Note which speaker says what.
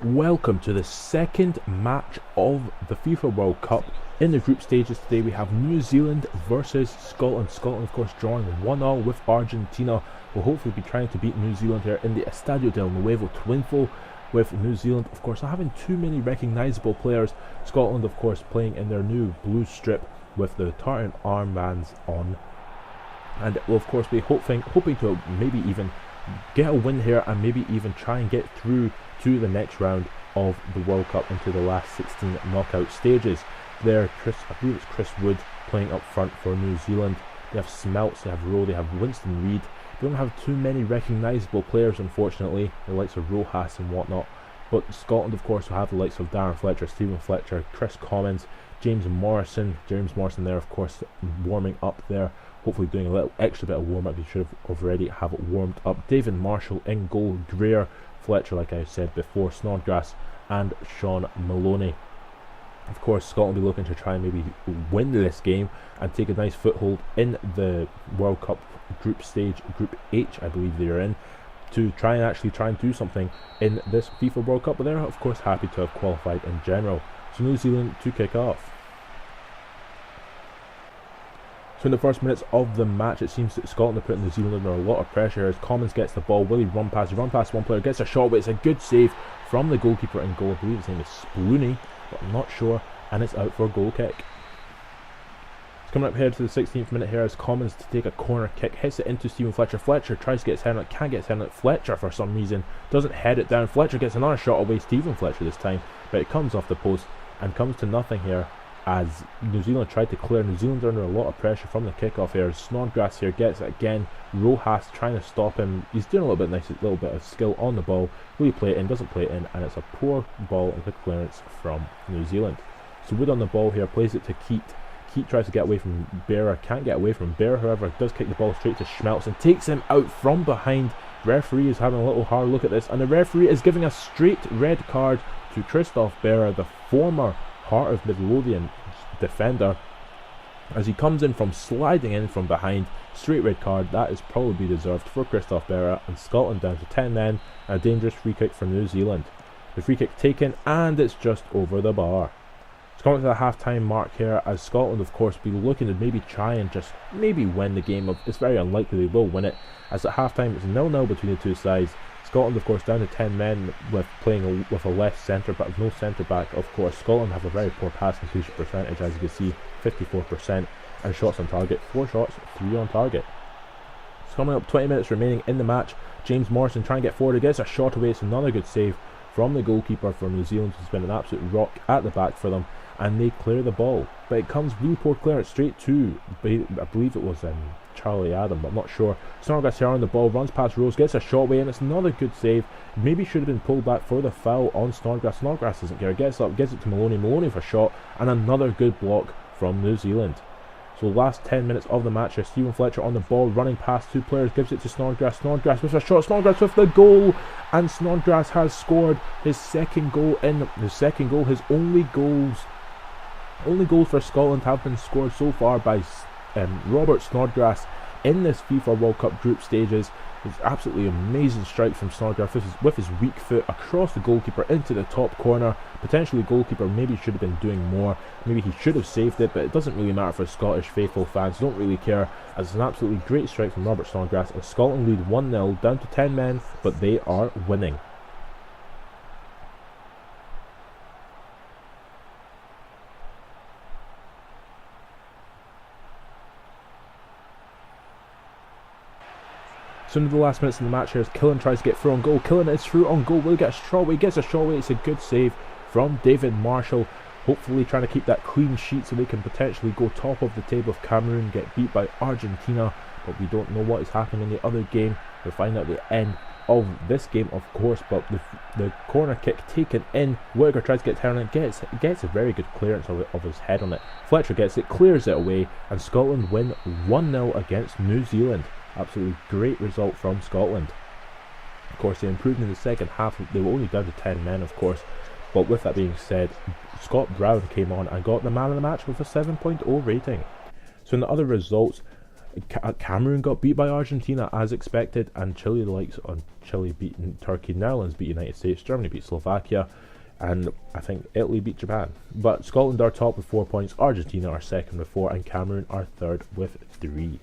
Speaker 1: Welcome to the second match of the FIFA World Cup. In the group stages today we have New Zealand versus Scotland. Scotland of course drawing 1-1 with Argentina. We'll hopefully be trying to beat New Zealand here in the Estadio del Nuevo Twinfo, with New Zealand of course not having too many recognisable players. Scotland of course playing in their new blue strip with the tartan armbands on. And we'll of course be hoping to maybe even get a win here and maybe even try and get through to the next round of the World Cup into the last 16 knockout stages. There, I believe it's Chris Wood playing up front for New Zealand. They have Smelts, they have Rowe, they have Winston Reid. They don't have too many recognisable players, unfortunately, the likes of Rojas and whatnot. But Scotland, of course, will have the likes of Darren Fletcher, Stephen Fletcher, Chris Commons, James Morrison there, of course, warming up there. Hopefully doing a little extra bit of warm-up. He should have already have warmed up. David Marshall in goal, Greer, Fletcher, like I said before, Snodgrass and Sean Maloney. Of course, Scotland will be looking to try and maybe win this game and take a nice foothold in the World Cup group stage, Group H, I believe they are in, to try and do something in this FIFA World Cup. But they're of course happy to have qualified in general. So New Zealand to kick off. So in the first minutes of the match, it seems that Scotland are putting New Zealand under a lot of pressure as Commons gets the ball. Will he run past one player, gets a shot, but it's a good save from the goalkeeper in goal. I believe his name is Splooney, but I'm not sure, and it's out for a goal kick. It's coming up here to the 16th minute here as Commons to take a corner kick, hits it into Stephen Fletcher. Fletcher tries to get his head on it, can't get his head on it. Fletcher for some reason doesn't head it down. Fletcher gets another shot away, Stephen Fletcher this time, but it comes off the post and comes to nothing here as New Zealand tried to clear. New Zealand are under a lot of pressure from the kickoff here. Snodgrass here gets it again. Rojas trying to stop him. He's doing a little bit of skill on the ball. Will he play it in? Doesn't play it in, and it's a poor ball and quick clearance from New Zealand. So Wood on the ball here, plays it to Keat. Keat tries to get away from Bearer, can't get away from Bearer, however does kick the ball straight to Schmelz and takes him out from behind. Referee is having a little hard look at this, and the referee is giving a straight red card to Christoph Bearer, the former Heart of Midlothian defender, as he comes in from sliding in from behind. Straight red card, that is probably deserved for Christoph Bearer, and Scotland down to 10 men. A dangerous free kick from New Zealand. The free kick taken, and it's just over the bar. It's coming to the half-time mark here as Scotland of course be looking to maybe try and just maybe win the game. It's very unlikely they will win it, as at half-time it's 0-0 between the two sides. Scotland of course down to 10 men with playing with a left centre back, no centre back of course. Scotland have a very poor pass completion percentage, as you can see, 54%, and shots on target, 4 shots, 3 on target. It's coming up 20 minutes remaining in the match. James Morrison trying to get forward, gets a shot away. It's another good save from the goalkeeper for New Zealand, who's been an absolute rock at the back for them, and they clear the ball. But it comes really poor clearance straight to, I believe it was Charlie Adam, but I'm not sure. Snodgrass here on the ball, runs past Rose, gets a shot away, and it's another good save. Maybe should have been pulled back for the foul on Snodgrass. Snodgrass doesn't care, gets up, gets it to Maloney. Maloney for a shot, and another good block from New Zealand. So last 10 minutes of the match here, Stephen Fletcher on the ball, running past 2 players, gives it to Snodgrass. Snodgrass with a shot, Snodgrass with the goal, and Snodgrass has scored his second goal. His only goals for Scotland have been scored so far by Robert Snodgrass in this FIFA World Cup group stages. It's absolutely amazing strike from Snodgrass with his weak foot across the goalkeeper into the top corner. Potentially goalkeeper maybe should have been doing more, maybe he should have saved it, but it doesn't really matter for Scottish faithful fans, don't really care, as it's an absolutely great strike from Robert Snodgrass, and Scotland lead 1-0 down to 10 men, but they are winning. So into the last minutes of the match here as Killen tries to get through on goal. Killen is through on goal, will get a shot away, gets a shot away. It's a good save from David Marshall, hopefully trying to keep that clean sheet so they can potentially go top of the table of Cameroon, get beat by Argentina, but we don't know what is happening in the other game. We'll find out at the end of this game of course. But the corner kick taken in, Whittaker tries to get down on it, gets a very good clearance of his head on it. Fletcher gets it, clears it away, and Scotland win 1-0 against New Zealand. Absolutely great result from Scotland. Of course, they improved in the second half. They were only down to 10 men, of course. But with that being said, Scott Brown came on and got the man of the match with a 7.0 rating. So in the other results, Cameroon got beat by Argentina as expected, and Chile, the likes on Chile beating Turkey, Netherlands beat United States, Germany beat Slovakia, and I think Italy beat Japan. But Scotland are top with 4 points, Argentina are second with 4, and Cameroon are third with 3.